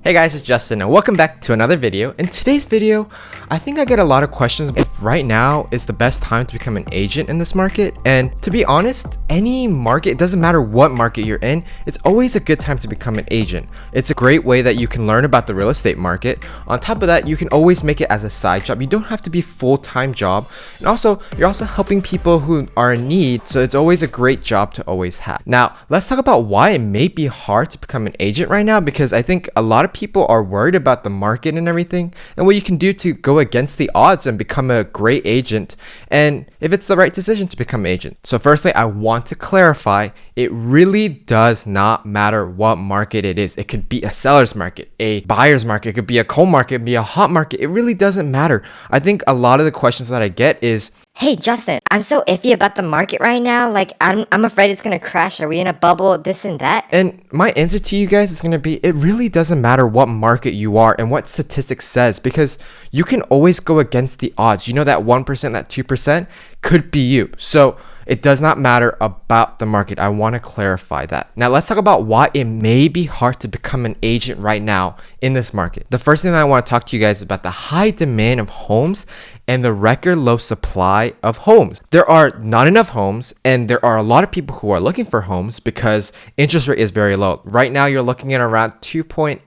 Hey guys, it's Justin and welcome back to another video. In today's video, I think I get a lot of questions if right now is the best time to become an agent in this market. And to be honest, any market, it doesn't matter what market you're in, it's always a good time to become an agent. It's a great way that you can learn about the real estate market. On top of that, you can always make it as a side job. You don't have to be a full-time job. And also, you're also helping people who are in need. So it's always a great job to always have. Now, let's talk about why it may be hard to become an agent right now, because I think a lot of people are worried about the market and everything, and what you can do to go against the odds and become a great agent, and if it's the right decision to become an agent. So firstly, I want to clarify, it really does not matter what market it is. It could be a seller's market, a buyer's market, it could be a cold market, it could be a hot market. It really doesn't matter. I think a lot of the questions that I get is, hey Justin, I'm so iffy about the market right now. Like I'm afraid it's gonna crash. Are we in a bubble? This and that. And my answer to you guys is gonna be, it really doesn't matter what market you are and what statistics says, because you can always go against the odds. You know, that 1%, that 2% could be you. So it does not matter about the market. I want to clarify that. Now let's talk about why it may be hard to become an agent right now in this market. The first thing that I want to talk to you guys about the high demand of homes and the record low supply of homes. There are not enough homes, and there are a lot of people who are looking for homes because interest rate is very low. Right now you're looking at around 2.8,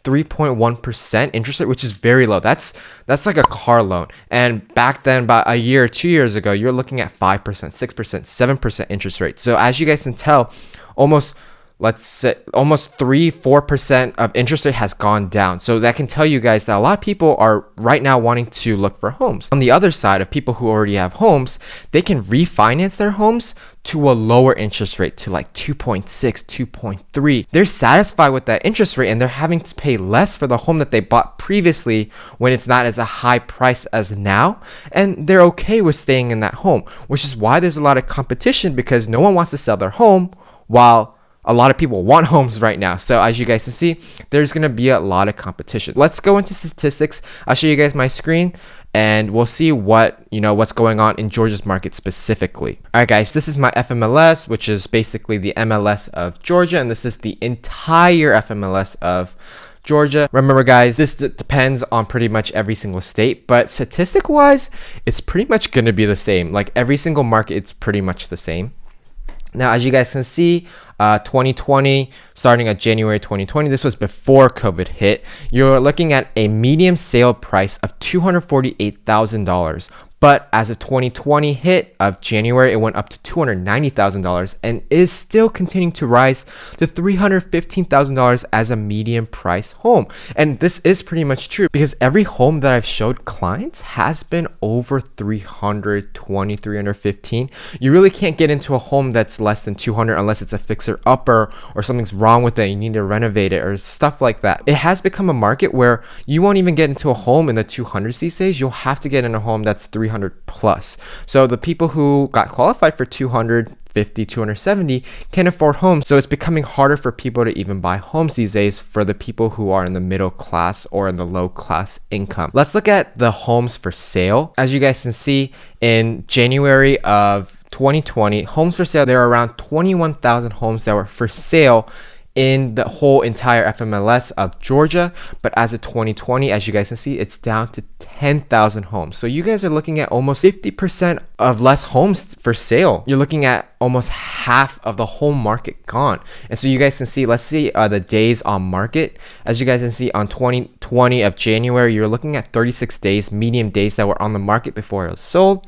3.1% interest rate, which is very low. That's like a car loan. And back then, about a year or 2 years ago, you're looking at 5%, 6%, 7% interest rate. So as you guys can tell, almost 3-4% of interest rate has gone down. So that can tell you guys that a lot of people are right now wanting to look for homes. On the other side of people who already have homes, they can refinance their homes to a lower interest rate, to like 2.6, 2.3. They're satisfied with that interest rate, and they're having to pay less for the home that they bought previously when it's not as a high price as now. And they're okay with staying in that home, which is why there's a lot of competition, because no one wants to sell their home while a lot of people want homes right now. So as you guys can see, there's going to be a lot of competition. Let's go into statistics. I'll show you guys my screen and we'll see what's going on in Georgia's market specifically. All right, guys, this is my FMLS, which is basically the MLS of Georgia. And this is the entire FMLS of Georgia. Remember guys, this depends on pretty much every single state, but statistic wise, it's pretty much going to be the same. Like every single market, it's pretty much the same. Now, as you guys can see, 2020, starting at January 2020, this was before COVID hit, you're looking at a median sale price of $248,000. But as of 2020 hit of January, it went up to $290,000 and is still continuing to rise to $315,000 as a median price home. And this is pretty much true because every home that I've showed clients has been over 320, 315. You really can't get into a home that's less than 200 unless it's a fixer-upper or something's wrong with it, you need to renovate it or stuff like that. It has become a market where you won't even get into a home in the 200s these days. You'll have to get in a home that's 300 plus. So the people who got qualified for 250, 270 can afford homes. So it's becoming harder for people to even buy homes these days for the people who are in the middle class or in the low class income. Let's look at the homes for sale. As you guys can see, in January of 2020, homes for sale, there are around 21,000 homes that were for sale in the whole entire FMLS of Georgia. But as of 2020, as you guys can see, it's down to 10,000 homes. So you guys are looking at almost 50% of less homes for sale. You're looking at almost half of the whole market gone. And so you guys can see, let's see the days on market. As you guys can see, on 2020 of January, you're looking at 36 days, median days that were on the market before it was sold.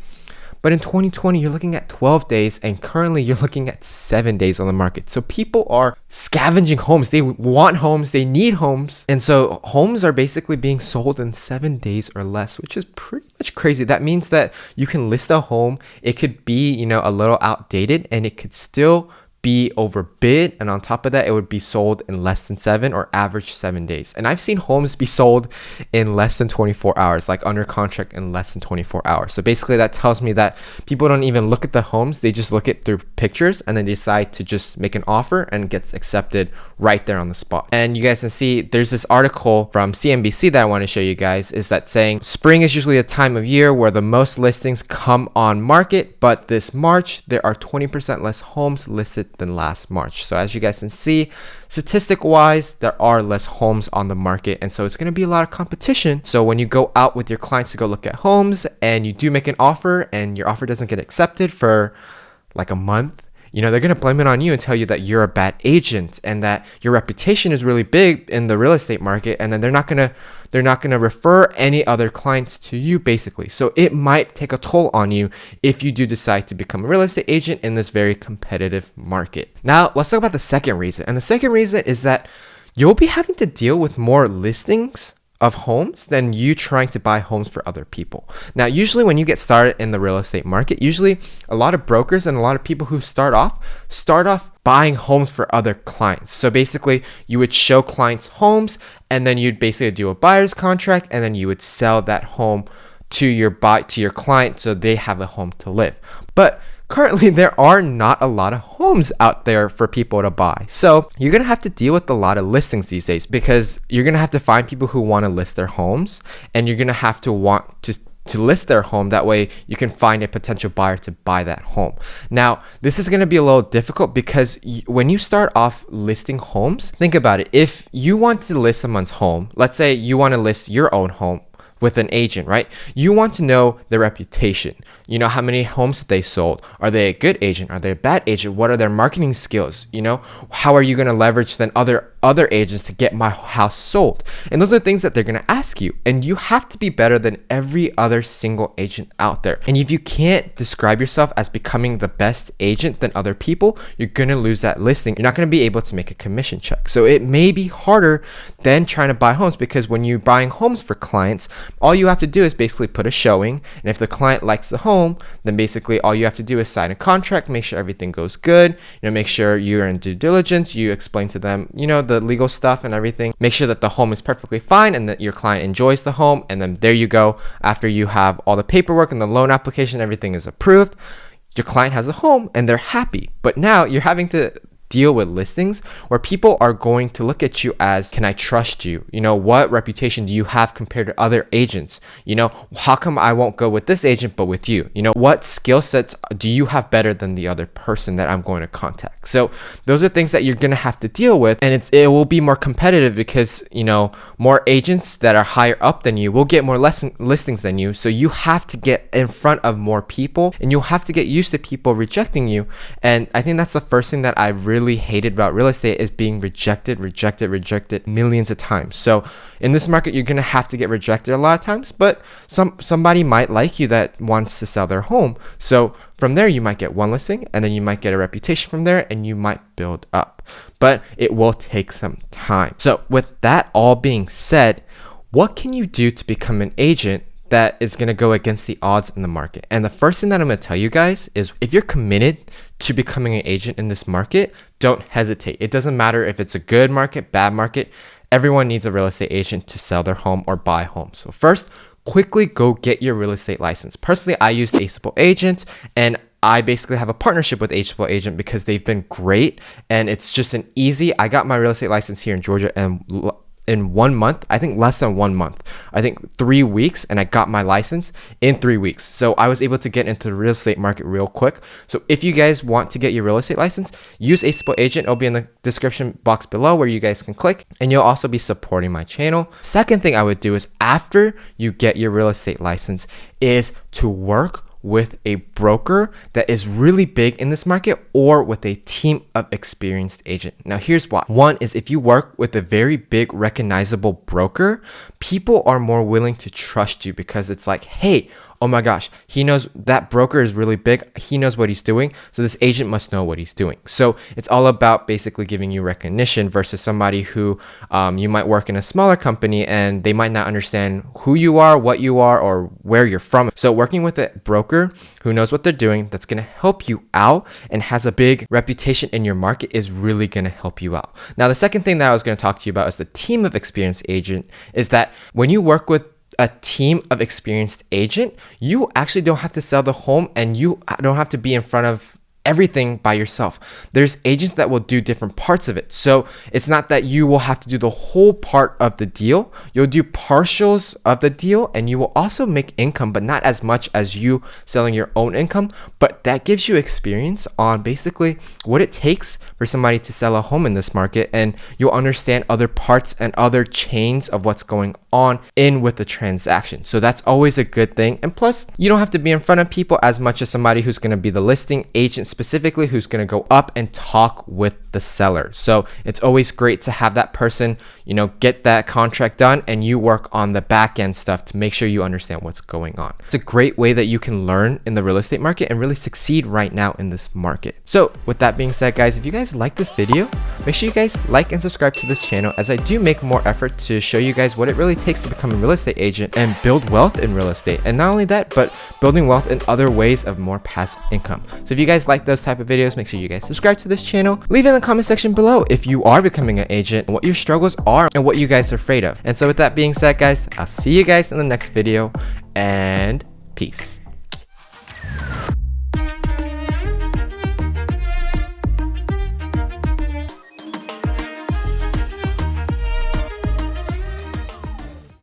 But in 2020, you're looking at 12 days, and currently you're looking at 7 days on the market. So people are scavenging homes. They want homes, they need homes. And so homes are basically being sold in 7 days or less, which is pretty much crazy. That means that you can list a home. It could be, a little outdated, and it could still be overbid, and on top of that, it would be sold in less than 7 or average 7 days. And I've seen homes be sold in less than 24 hours, like under contract in less than 24 hours. So basically that tells me that people don't even look at the homes, they just look at through pictures and then decide to just make an offer and gets accepted right there on the spot. And you guys can see there's this article from CNBC that I want to show you guys, is that saying spring is usually a time of year where the most listings come on market, but this March there are 20% less homes listed than last March. So as you guys can see, statistic wise, there are less homes on the market, and so it's going to be a lot of competition. So when you go out with your clients to go look at homes and you do make an offer and your offer doesn't get accepted for like a month, they're going to blame it on you and tell you that you're a bad agent and that your reputation is really big in the real estate market, and then they're not going to refer any other clients to you, basically. So it might take a toll on you if you do decide to become a real estate agent in this very competitive market. Now, let's talk about the second reason. And the second reason is that you'll be having to deal with more listings of homes than you trying to buy homes for other people. Now, usually when you get started in the real estate market, usually a lot of brokers and a lot of people who start off buying homes for other clients. So basically, you would show clients homes and then you'd basically do a buyer's contract and then you would sell that home to your client so they have a home to live. But currently, there are not a lot of homes out there for people to buy. So you're going to have to deal with a lot of listings these days because you're going to have to find people who want to list their homes, and you're going to have to want to list their home. That way you can find a potential buyer to buy that home. Now, this is going to be a little difficult because when you start off listing homes, think about it. If you want to list someone's home, let's say you want to list your own home with an agent, right? You want to know their reputation. You know, how many homes they sold? Are they a good agent? Are they a bad agent? What are their marketing skills? How are you going to leverage than other agents to get my house sold? And those are things that they're going to ask you. And you have to be better than every other single agent out there. And if you can't describe yourself as becoming the best agent than other people, you're going to lose that listing. You're not going to be able to make a commission check. So it may be harder than trying to buy homes, because when you're buying homes for clients, all you have to do is basically put a showing. And if the client likes the home, then basically all you have to do is sign a contract, make sure everything goes good, make sure you're in due diligence, you explain to them, the legal stuff and everything, make sure that the home is perfectly fine and that your client enjoys the home, and then there you go. After you have all the paperwork and the loan application, everything is approved, your client has a home and they're happy. But now you're having to deal with listings where people are going to look at you as, can I trust you? What reputation do you have compared to other agents? How come I won't go with this agent but with you? What skill sets do you have better than the other person that I'm going to contact? So those are things that you're going to have to deal with, and it will be more competitive because more agents that are higher up than you will get more listings than you. So you have to get in front of more people, and you'll have to get used to people rejecting you. And I think that's the first thing that I really hated about real estate, is being rejected millions of times. So in this market, you're going to have to get rejected a lot of times, but somebody might like you that wants to sell their home. So from there, you might get one listing, and then you might get a reputation from there, and you might build up. But it will take some time. So with that all being said, what can you do to become an agent that is going to go against the odds in the market? And the first thing that I'm going to tell you guys is, if you're committed to becoming an agent in this market, don't hesitate. It doesn't matter if it's a good market, bad market. Everyone needs a real estate agent to sell their home or buy homes. So first, quickly go get your real estate license. Personally, I use Aceable Agent, and I basically have a partnership with Aceable Agent because they've been great, and it's just I got my real estate license here in Georgia and in 1 month, I think less than 1 month, I think 3 weeks, and I got my license in 3 weeks. So I was able to get into the real estate market real quick. So if you guys want to get your real estate license, use Aceable Agent. It'll be in the description box below where you guys can click, and you'll also be supporting my channel. Second thing I would do is, after you get your real estate license, is to work with a broker that is really big in this market, or with a team of experienced agents. Now here's why. One is, if you work with a very big recognizable broker, people are more willing to trust you because it's like, hey, oh my gosh, he knows, that broker is really big, he knows what he's doing, so this agent must know what he's doing. So it's all about basically giving you recognition versus somebody who you might work in a smaller company and they might not understand who you are, what you are, or where you're from. So working with a broker who knows what they're doing, that's going to help you out and has a big reputation in your market, is really going to help you out. Now, the second thing that I was going to talk to you about is the team of experienced agent, is that when you work with a team of experienced agent, you actually don't have to sell the home, and you don't have to be in front of everything by yourself. There's agents that will do different parts of it. So it's not that you will have to do the whole part of the deal. You'll do partials of the deal, and you will also make income, but not as much as you selling your own income. But that gives you experience on basically what it takes for somebody to sell a home in this market, and you'll understand other parts and other chains of what's going on in with the transaction. So that's always a good thing. And plus, you don't have to be in front of people as much as somebody who's going to be the listing agent specifically, who's going to go up and talk with the seller. So it's always great to have that person, get that contract done, and you work on the back end stuff to make sure you understand what's going on. It's a great way that you can learn in the real estate market and really succeed right now in this market. So with that being said, guys, if you guys like this video, make sure you guys like and subscribe to this channel, as I do make more effort to show you guys what it really takes to become a real estate agent and build wealth in real estate. And not only that, but building wealth in other ways of more passive income. So if you guys like those type of videos, make sure you guys subscribe to this channel. Leave in the comment section below if you are becoming an agent, what your struggles are, and what you guys are afraid of. And so with that being said, guys, I'll see you guys in the next video, and peace.